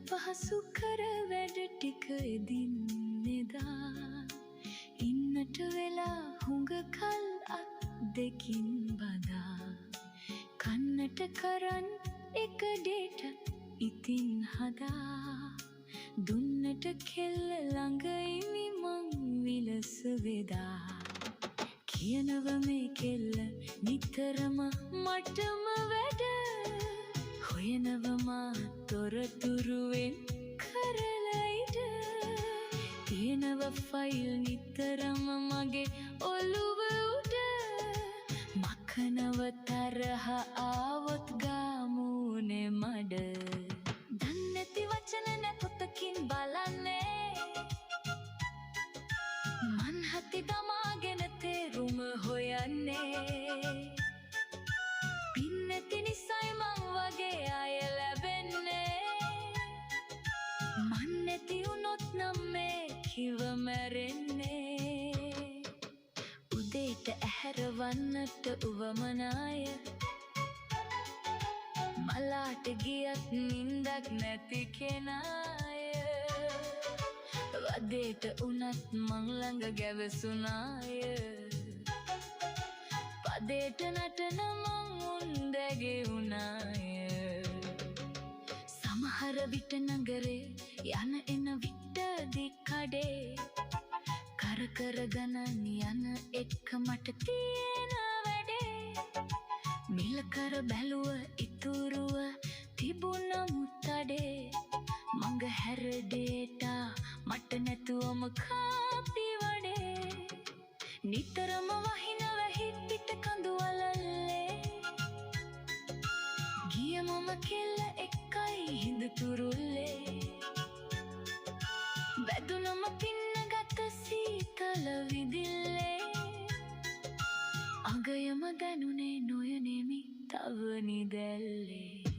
පහසු කර වැඩ ටික එදිනෙදා ඉන්නට වෙලා හුඟ කල් අත් දෙකින් බදා කන්නට කරන් එක ඩේට ඉතින් හදා දුන්නට කෙල්ල ළඟ ඉමි මං විලස වෙදා කියනව මේ කෙල්ල නිතරම මටම වැඩ හොයනවමා තොරතුරුවෙන් කරලා ඉඩ තියෙනව ෆයිල් නිතරම මගේ ඔළුව උඩ මකනව තරහ ආවොත් ගාමුනේ මඩ දන්නැති වචන නැපොතකින් බලන්නේ මන් හති දමාගෙන තේරුම හොයන්නේ පින්නැති නිසයි මං වගේ අය ලැබෙන්නේ මන් නැති වුණොත් නම් මේ කිව මැරෙන්නේ උදේට ඇහැරවන්නට උවමනාය මලාට ගියත් නින්දක් නැති කෙනාය වදේට උනත් මං ළඟ ගැවසුනාය පදේට නටන මං උන්දැගේ උනාය සමහර විට නගරේ යන එන විට දිකඩේ කර කර ගණන් යන එක්ක මට තියෙන වැඩේ මිල කර බැලුව ඉතුරුව තිබුණ මුත්තඩේ මඟ හැරඩේටා මට නැතුවම කාපි වඩේ නිතරම වහින වැහි පිට කඳු වලල්ලේ ගිය මම කෙල්ල එක්කයි හිඳ තුරුල්ලේ වැදුනම පින්නගත සීතල විදිල්ලේ අගයම දැනුනේ නොයනෙමි තව නිදැල්ලේ